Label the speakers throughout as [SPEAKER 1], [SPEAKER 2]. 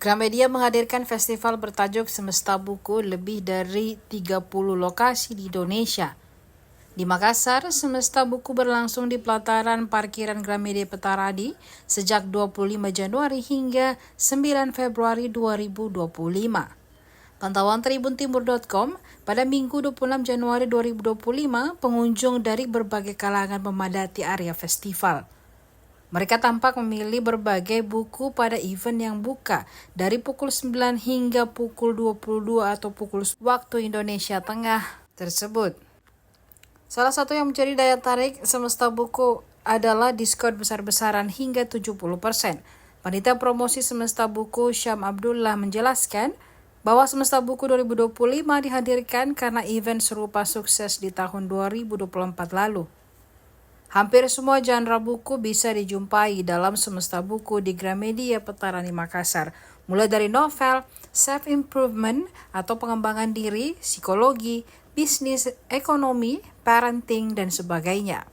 [SPEAKER 1] Gramedia menghadirkan festival bertajuk Semesta Buku lebih dari 30 lokasi di Indonesia. Di Makassar, Semesta Buku berlangsung di pelataran parkiran Gramedia Petaradi sejak 25 Januari hingga 9 Februari 2025. Pantauan tribuntimur.com, pada Minggu 26 Januari 2025, pengunjung dari berbagai kalangan memadati area festival. Mereka tampak memilih berbagai buku pada event yang buka dari pukul 9 hingga pukul 22 atau pukul waktu Indonesia Tengah tersebut. Salah satu yang menjadi daya tarik Semesta Buku adalah diskon besar-besaran hingga 70%. Panitia promosi Semesta Buku Syam Abdullah menjelaskan bahwa Semesta Buku 2025 dihadirkan karena event serupa sukses di tahun 2024 lalu. Hampir semua genre buku bisa dijumpai dalam Semesta Buku di Gramedia Petarani Makassar, mulai dari novel, self-improvement atau pengembangan diri, psikologi, bisnis, ekonomi, parenting, dan sebagainya.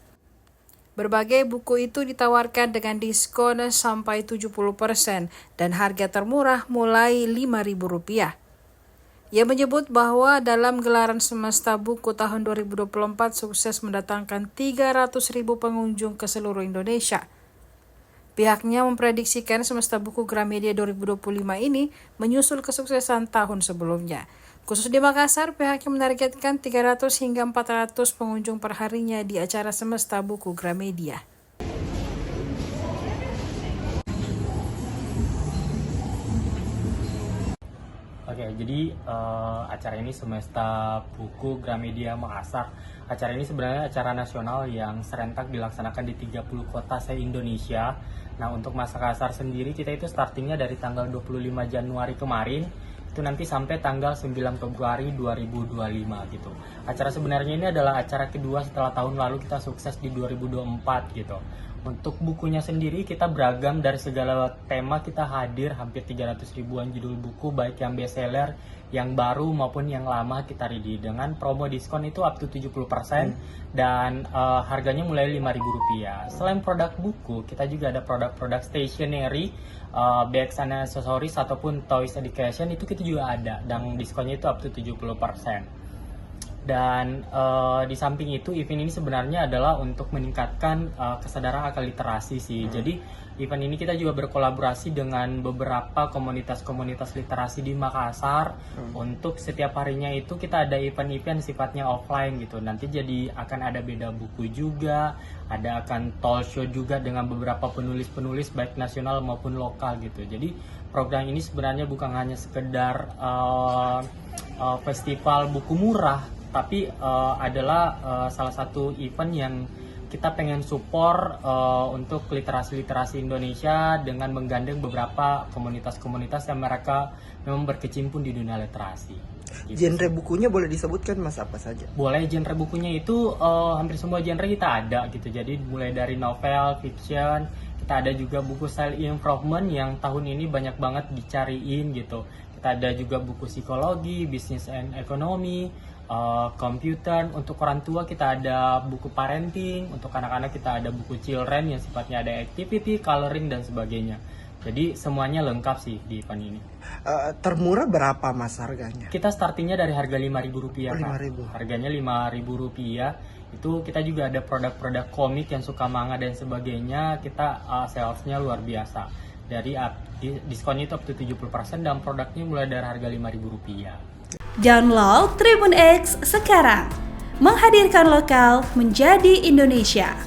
[SPEAKER 1] Berbagai buku itu ditawarkan dengan diskon sampai 70% dan harga termurah mulai Rp5.000. Ia menyebut bahwa dalam gelaran Semesta Buku tahun 2024 sukses mendatangkan 300.000 pengunjung ke seluruh Indonesia. Pihaknya memprediksikan Semesta Buku Gramedia 2025 ini menyusul kesuksesan tahun sebelumnya. Khusus di Makassar, pihaknya menargetkan 300 hingga 400 pengunjung perharinya di acara Semesta Buku Gramedia.
[SPEAKER 2] Oke, jadi acara ini Semesta Buku Gramedia Makassar. Acara ini sebenarnya acara nasional yang serentak dilaksanakan di 30 kota se-Indonesia. Nah, untuk Makassar sendiri kita itu startingnya dari tanggal 25 Januari kemarin, itu nanti sampai tanggal 9 Februari 2025 gitu. Acara sebenarnya ini adalah acara kedua setelah tahun lalu kita sukses di 2024 gitu. Untuk bukunya sendiri kita beragam dari segala tema, kita hadir hampir 300 ribuan judul buku baik yang bestseller, yang baru maupun yang lama kita ready dengan promo diskon itu up to 70% dan harganya mulai Rp5.000. Selain produk buku, kita juga ada produk-produk stationery, bags and accessories ataupun toys education itu kita juga ada dan diskonnya itu up to 70%. Dan di samping itu event ini sebenarnya adalah untuk meningkatkan kesadaran akan literasi sih. Jadi event ini kita juga berkolaborasi dengan beberapa komunitas-komunitas literasi di Makassar. Untuk setiap harinya itu kita ada event-event sifatnya offline gitu. Nanti jadi akan ada beda buku juga, ada akan talk show juga dengan beberapa penulis-penulis baik nasional maupun lokal gitu. Jadi program ini sebenarnya bukan hanya sekedar festival buku murah, tapi adalah salah satu event yang kita pengen support untuk literasi-literasi Indonesia dengan menggandeng beberapa komunitas-komunitas yang mereka memang berkecimpung di dunia literasi.
[SPEAKER 3] Gitu. Genre bukunya boleh disebutkan Mas apa saja?
[SPEAKER 2] Boleh, genre bukunya itu hampir semua genre kita ada gitu. Jadi mulai dari novel, fiction, kita ada juga buku self improvement yang tahun ini banyak banget dicariin gitu. Kita ada juga buku psikologi, bisnis and ekonomi, komputer. Untuk orang tua kita ada buku parenting, untuk anak-anak kita ada buku children yang sifatnya ada activity, coloring dan sebagainya. Jadi semuanya lengkap sih di event ini.
[SPEAKER 3] Termurah berapa Mas harganya?
[SPEAKER 2] Kita startingnya dari harga Rp5.000.
[SPEAKER 3] Rp5.000.
[SPEAKER 2] Harganya Rp5.000. Itu kita juga ada produk-produk komik yang suka manga dan sebagainya. Kita salesnya luar biasa. Dari diskonnya itu up to 70% dan produknya mulai dari harga Rp5.000.
[SPEAKER 4] Download Tribun X sekarang, menghadirkan lokal menjadi Indonesia.